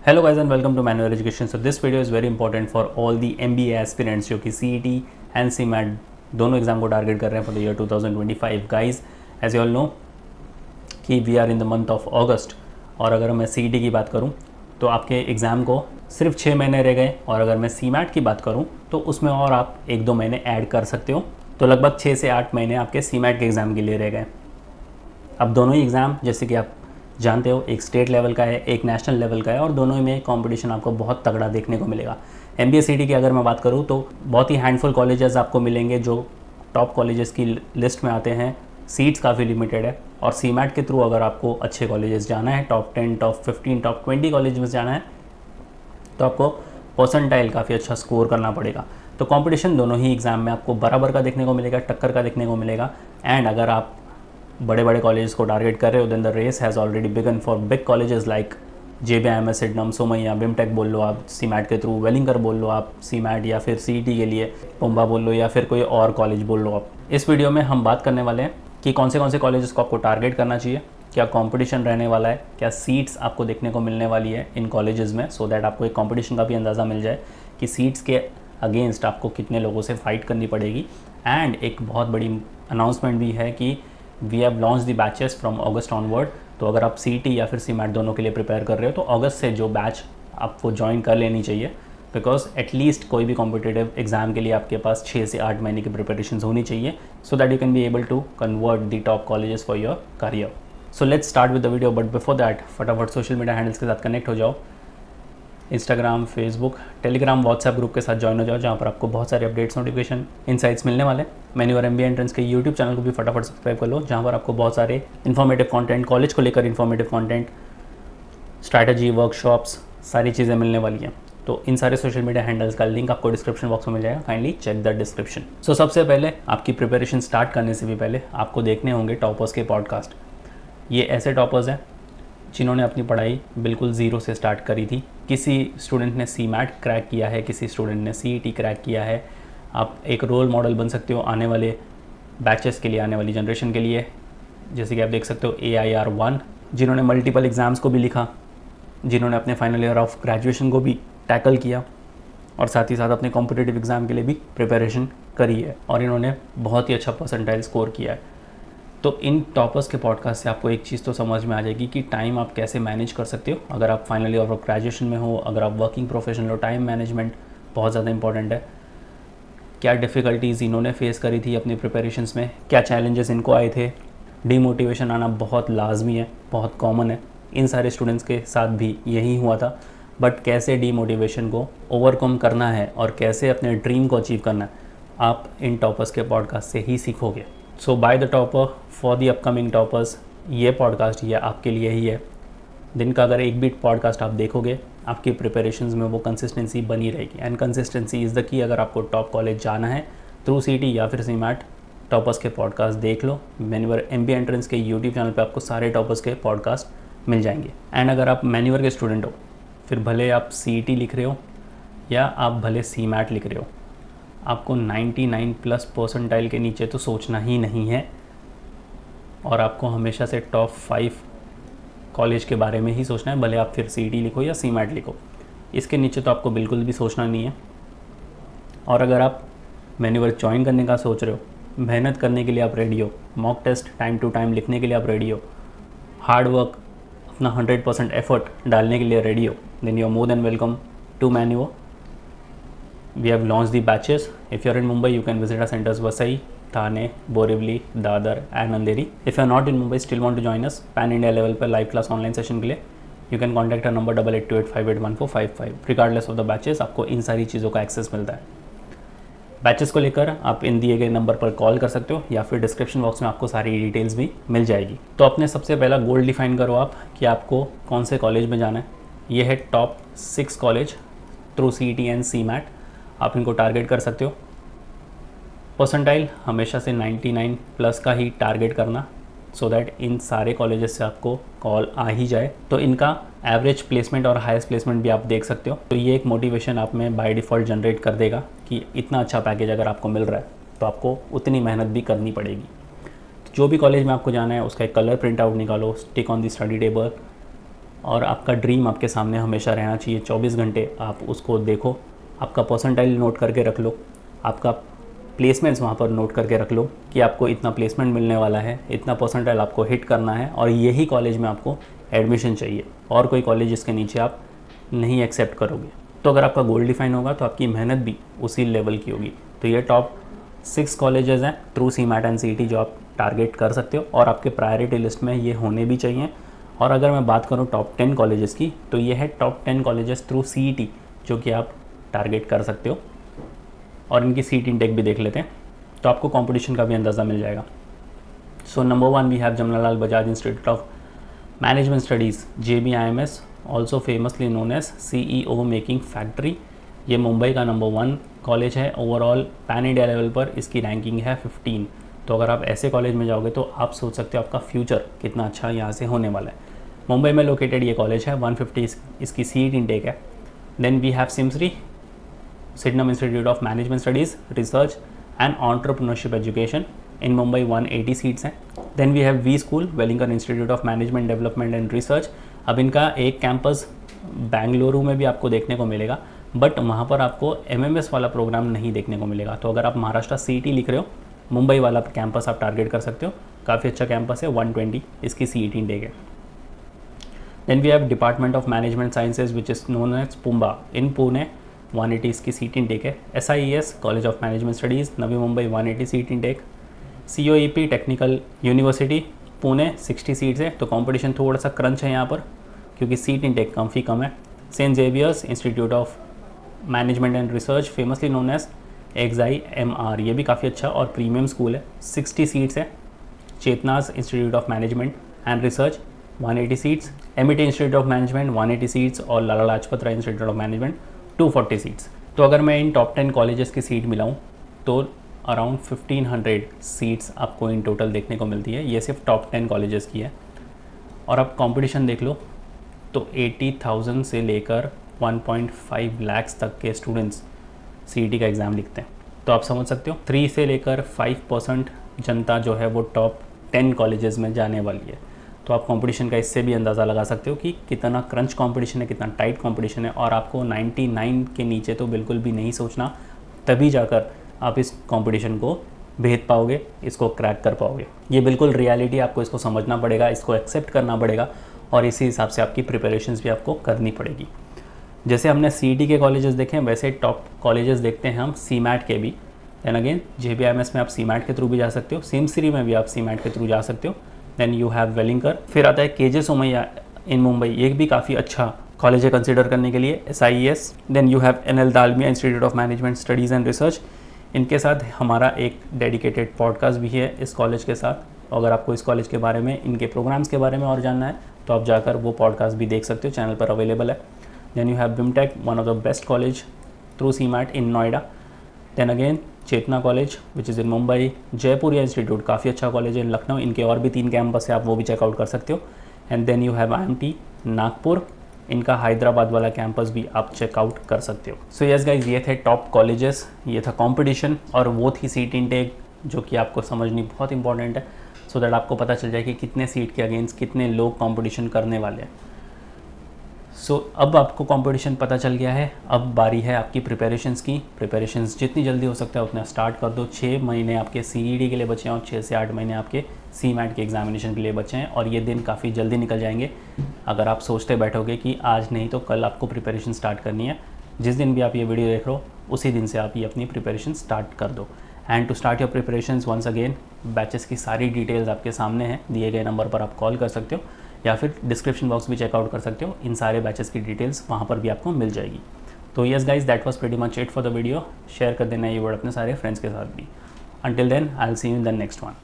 Hello guys and welcome to Manual Education. So this video is very important for all the MBA aspirants जो कि CET and CMAT दोनों exam को target कर रहे हैं for the year 2025. Guys, as you all know कि we are in the month of August और अगर मैं CET की बात करूं तो आपके एग्ज़ाम को सिर्फ 6 महीने रह गए और अगर मैं CMAT की बात करूं तो उसमें और आप 1-2 महीने ऐड कर सकते हो, तो लगभग 6 से 8 महीने आपके CMAT के एग्ज़ाम के लिए रह गए। अब दोनों ही एग्ज़ाम जैसे कि आप जानते हो एक स्टेट लेवल का है, एक नेशनल लेवल का है और दोनों में कंपटीशन आपको बहुत तगड़ा देखने को मिलेगा। MBA CET की अगर मैं बात करूँ तो बहुत ही हैंडफुल कॉलेजेस आपको मिलेंगे जो टॉप कॉलेजेस की लिस्ट में आते हैं। सीट्स काफ़ी लिमिटेड है और CMAT के थ्रू अगर आपको अच्छे कॉलेजेस जाना है, टॉप 10, टॉप 15, टॉप 20 कॉलेज में जाना है तो आपको परसेंटाइल काफ़ी अच्छा स्कोर करना पड़ेगा। तो कंपटीशन दोनों ही एग्ज़ाम में आपको बराबर का देखने को मिलेगा, टक्कर का देखने को मिलेगा। एंड अगर आप बड़े बड़े कॉलेजेस को टारगेट कर रहे हो then the race has already begun for big colleges like JBIMS, Sydenham, Somaiya, BIMTech बोल लो आप CMAT के थ्रू, वेलिंगर बोल लो आप CMAT या फिर CET के लिए पुम्बा बोल लो या फिर कोई और कॉलेज बोल लो आप। इस वीडियो में हम बात करने वाले हैं कि कौन से कॉलेजेस को आपको टारगेट करना चाहिए, क्या कंपटीशन रहने वाला है, क्या सीट्स आपको देखने को मिलने वाली है इन कॉलेजेस में, सो दैट आपको एक कंपटीशन का भी अंदाज़ा मिल जाए कि सीट्स के अगेंस्ट आपको कितने लोगों से फाइट करनी पड़ेगी। एंड एक बहुत बड़ी अनाउंसमेंट भी है कि we have launch the batches from August onward. तो अगर आप CET या फिर CMAT दोनों के लिए प्रिपेयर कर रहे हो तो अगस्त से जो बैच आपको ज्वाइन कर लेनी चाहिए, बिकॉज एटलीस्ट कोई भी कॉम्पिटिटिव एग्जाम के लिए आपके पास 6 से 8 महीने की प्रिपरेशन होनी चाहिए so that you can be able to convert the top colleges for your career. So let's start with the video, but before that फटाफट सोशल मीडिया हैंडल्स के साथ कनेक्ट हो जाओ। Instagram, Facebook, Telegram, WhatsApp group के साथ join हो जाओ जहाँ पर आपको बहुत सारे अपडेट्स, नोटिफिकेशन, इनसाइट्स मिलने वाले। मैन्यू और MBA एंट्रेंस के यूट्यूब चैनल को भी फटाफट सब्सक्राइब कर लो जहाँ पर आपको बहुत सारे इन्फॉर्मेटिव कंटेंट, कॉलेज को लेकर इन्फॉर्मेटिव कंटेंट, स्ट्रैटेजी, वर्कशॉप्स, सारी चीज़ें मिलने वाली हैं। तो इन सारे सोशल मीडिया हैंडल्स का लिंक आपको डिस्क्रिप्शन बॉक्स में मिल जाएगा, काइंडली चेक द डिस्क्रिप्शन। सो सबसे पहले आपकी प्रिपरेशन स्टार्ट करने से भी पहले आपको देखने होंगे टॉपर्स के पॉडकास्ट। ये ऐसे टॉपर्स हैं जिन्होंने अपनी पढ़ाई बिल्कुल ज़ीरो से स्टार्ट करी थी। किसी स्टूडेंट ने CMAT क्रैक किया है, किसी स्टूडेंट ने CET क्रैक किया है। आप एक रोल मॉडल बन सकते हो आने वाले बैचेस के लिए, आने वाली जनरेशन के लिए। जैसे कि आप देख सकते हो AIR1 जिन्होंने मल्टीपल एग्ज़ाम्स को भी लिखा, जिन्होंने अपने फाइनल ईयर ऑफ ग्रेजुएशन को भी टैकल किया और साथ ही साथ अपने कॉम्पिटिटिव एग्ज़ाम के लिए भी प्रिपरेशन करी है और इन्होंने बहुत ही अच्छा परसेंटाइल स्कोर किया है। तो इन टॉपर्स के पॉडकास्ट से आपको एक चीज़ तो समझ में आ जाएगी कि टाइम आप कैसे मैनेज कर सकते हो। अगर आप फाइनल ईयर ऑफ ग्रेजुएशन में हो, अगर आप वर्किंग प्रोफेशनल हो, टाइम मैनेजमेंट बहुत ज़्यादा इंपॉर्टेंट है। क्या डिफ़िकल्टीज़ इन्होंने फेस करी थी अपनी प्रिपरेशंस में, क्या चैलेंजेस इनको आए थे। डीमोटिवेशन आना बहुत लाजमी है, बहुत कॉमन है, इन सारे स्टूडेंट्स के साथ भी यही हुआ था। बट कैसे डीमोटिवेशन को ओवरकम करना है और कैसे अपने ड्रीम को अचीव करना है, आप इन टॉपर्स के पॉडकास्ट से ही सीखोगे। So by the topper for the upcoming toppers, ये पॉडकास्ट ये आपके लिए ही है। दिन का अगर एक भी पॉडकास्ट आप देखोगे आपकी प्रिपरेशंस में वो कंसिस्टेंसी बनी रहेगी and consistency is the key. अगर आपको टॉप कॉलेज जाना है थ्रू CET या फिर CMAT, टॉपर्स के पॉडकास्ट देख लो। मैन्यूवर MBA एंट्रेंस के यूट्यूब चैनल पे आपको सारे टॉपर्स के पॉडकास्ट मिल जाएंगे। एंड अगर आप मैन्यूवर के स्टूडेंट हो, फिर भले आप CET लिख रहे हो या आप भले CMAT लिख रहे हो, आपको 99+ परसेंटाइल के नीचे तो सोचना ही नहीं है और आपको हमेशा से टॉप 5 कॉलेज के बारे में ही सोचना है, भले आप फिर CET लिखो या CMAT लिखो। इसके नीचे तो आपको बिल्कुल भी सोचना नहीं है। और अगर आप मैन्यूवर ज्वाइन करने का सोच रहे हो, मेहनत करने के लिए आप रेडी हो, mock test time to time लिखने के लिए आप रेडी हो, हार्ड वर्क अपना 100% एफर्ट डालने के लिए रेडी हो, then you are more than welcome to Maneuver. We have launched the batches. If you're in Mumbai, you can visit our centers Vasai, Thane, Borivali, Dadar and Andheri. If you're not in Mumbai, still want to join us pan India level पर live class online session के लिए, you can contact our number 8828581455. Regardless of the batches, आपको इन सारी चीज़ों का access मिलता है। Batches को लेकर आप इन दिए गए नंबर पर कॉल कर सकते हो या फिर डिस्क्रिप्शन बॉक्स में आपको सारी डिटेल्स भी मिल जाएगी। तो अपने सबसे पहला गोल डिफाइन करो आप कि आपको कौन से कॉलेज में जाना है। ये है top 6 college through CET and CMAT, आप इनको टारगेट कर सकते हो। परसेंटाइल हमेशा से 99+ का ही टारगेट करना सो दैट इन सारे कॉलेजेस से आपको कॉल आ ही जाए। तो इनका एवरेज प्लेसमेंट और हाईएस्ट प्लेसमेंट भी आप देख सकते हो। तो ये एक मोटिवेशन आप में बाय डिफ़ॉल्ट जनरेट कर देगा कि इतना अच्छा पैकेज अगर आपको मिल रहा है तो आपको उतनी मेहनत भी करनी पड़ेगी। तो जो भी कॉलेज में आपको जाना है उसका एक कलर प्रिंट आउट निकालो, stick on the study table, और आपका ड्रीम आपके सामने हमेशा रहना चाहिए, 24 घंटे आप उसको देखो, आपका परसेंटाइल नोट करके रख लो, आपका प्लेसमेंट्स वहाँ पर नोट करके रख लो कि आपको इतना प्लेसमेंट मिलने वाला है, इतना परसेंटाइल आपको हिट करना है और यही कॉलेज में आपको एडमिशन चाहिए और कोई कॉलेज इसके नीचे आप नहीं एक्सेप्ट करोगे। तो अगर आपका गोल डिफाइन होगा तो आपकी मेहनत भी उसी लेवल की होगी। तो ये टॉप 6 कॉलेजेस हैं थ्रू CMAT एंड CET जो आप टारगेट कर सकते हो और आपके प्रायोरिटी लिस्ट में ये होने भी चाहिए। और अगर मैं बात करूँ टॉप 10 कॉलेजेस की, तो ये है टॉप 10 कॉलेजेस थ्रू CET जो कि आप टारगेट कर सकते हो। और इनकी सीट इनटेक भी देख लेते हैं तो आपको कंपटीशन का भी अंदाज़ा मिल जाएगा। So number 1 we have Jamnalal Bajaj institute of management studies JBIMS, also famously known as CEO making factory. ये मुंबई का नंबर 1 कॉलेज है। ओवरऑल पैन इंडिया लेवल पर इसकी रैंकिंग है 15। तो अगर आप ऐसे कॉलेज में जाओगे तो आप सोच सकते हो आपका फ्यूचर कितना अच्छा यहाँ से होने वाला है। मुंबई में लोकेटेड ये कॉलेज है, 150 इसकी सीट इनटेक है। Then we have SIMSREE, Sydenham Institute of Management Studies, Research and Entrepreneurship Education in Mumbai, 180 seats हैं। Then we have we school, Wellington institute of management development and research. अब इनका एक campus Bengaluru में भी आपको देखने को मिलेगा, बट वहाँ पर आपको MMS वाला प्रोग्राम नहीं देखने को मिलेगा। तो अगर आप महाराष्ट्र CET लिख रहे हो, मुंबई वाला कैंपस आप टारगेट कर सकते हो, काफ़ी अच्छा कैंपस है, 120 इसकी CET इंटेक है। Then we have department of management sciences which is known as PUMBA in Pune, 180 इसकी सीट इनटेक है। SIES college of management studies Navi Mumbai, 180 seat intake. COEP technical university Pune, 60 seats है। तो कंपटीशन थोड़ा सा क्रंच है यहाँ पर क्योंकि सीट इनटेक काफ़ी कम है। Saint Xavier's institute of management and research, famously known as XIMR, ये भी काफ़ी अच्छा और प्रीमियम स्कूल है, 60 सीट्स है। Chetana's institute of management and research, 180 seats. MIT institute of management, 180 seats और Lala Lajpat Rai institute of management, 240 seats. तो अगर मैं इन टॉप 10 कॉलेजेस की सीट मिलाऊँ तो अराउंड 1500 सीट्स आपको इन टोटल देखने को मिलती है। ये सिर्फ टॉप 10 कॉलेजेस की है। और अब कंपटीशन देख लो तो 80,000 से लेकर 1.5 लाख तक के स्टूडेंट्स CET का एग्ज़ाम लिखते हैं। तो आप समझ सकते हो 3 से लेकर 5% जनता जो है वो टॉप 10 कॉलेजेस में जाने वाली है। तो आप कंपटीशन का इससे भी अंदाज़ा लगा सकते हो कि कितना क्रंच कंपटीशन है, कितना टाइट कंपटीशन है। और आपको 99 के नीचे तो बिल्कुल भी नहीं सोचना, तभी जाकर आप इस कंपटीशन को भेद पाओगे, इसको क्रैक कर पाओगे। ये बिल्कुल रियलिटी, आपको इसको समझना पड़ेगा, इसको एक्सेप्ट करना पड़ेगा और इसी हिसाब से आपकी प्रिपरेशंस भी आपको करनी पड़ेगी। जैसे हमने CET के कॉलेजेस देखे हैं वैसे टॉप कॉलेजेस देखते हैं हम CMAT के भी। दैन अगेन JBIMS में आप CMAT के थ्रू भी जा सकते हो, सिमसरी में भी आप CMAT के थ्रू जा सकते हो। देन यू हैव वेलिंकर, फिर आता है KJ सोमैया इन मुंबई, ये भी काफ़ी अच्छा कॉलेज है कंसिडर करने के लिए, SIES। Then you have NL Dalmia institute of management studies and research. इनके साथ हमारा एक डेडिकेटेड पॉडकास्ट भी है इस कॉलेज के साथ। अगर आपको इस कॉलेज के बारे में, इनके प्रोग्राम्स के बारे में और जानना है तो आप जाकर वो पॉडकास्ट भी देख सकते हो, चैनल पर अवेलेबल है। Then you have BIMTech, one of the best college through CMAT in Noida. Then again Chetana college which is in Mumbai. Jaipuria institute काफ़ी अच्छा कॉलेज है इन लखनऊ, इनके और भी 3 कैंपस है, आप वो भी चेकआउट कर सकते हो। And then you have IMT Nagpur, इनका हैदराबाद वाला कैंपस भी आप चेकआउट कर सकते हो। सो यस गाइज, ये थे टॉप कॉलेजेस, ये था कंपटीशन और वो थी सीट इनटेक जो कि आपको समझनी बहुत इंपॉर्टेंट है, सो दैट आपको पता चल जाए कि कितने सीट के अगेंस्ट कितने लोग कंपटीशन करने वाले हैं। सो अब आपको कंपटीशन पता चल गया है, अब बारी है आपकी प्रिपरेशंस की। प्रिपरेशंस जितनी जल्दी हो सकता है उतना स्टार्ट कर दो। 6 महीने आपके CET के लिए बचे हैं और 6 से 8 महीने आपके CMAT के एग्जामिनेशन के लिए बचे हैं और ये दिन काफ़ी जल्दी निकल जाएंगे अगर आप सोचते बैठोगे कि आज नहीं तो कल आपको प्रिपरेशन स्टार्ट करनी है। जिस दिन भी आप ये वीडियो देख रहे हो उसी दिन से आप ये अपनी प्रिपरेशन स्टार्ट कर दो। And to start your preparations once again, batches की सारी डिटेल्स आपके सामने हैं, दिए गए नंबर पर आप कॉल कर सकते हो या फिर डिस्क्रिप्शन बॉक्स भी चेकआउट कर सकते हो। इन सारे बैचेस की डिटेल्स वहाँ पर भी आपको मिल जाएगी। तो yes guys, that was pretty much it for the video. Share कर देना ये वर्ड अपने सारे फ्रेंड्स के साथ भी। Until then I will see you in the next one.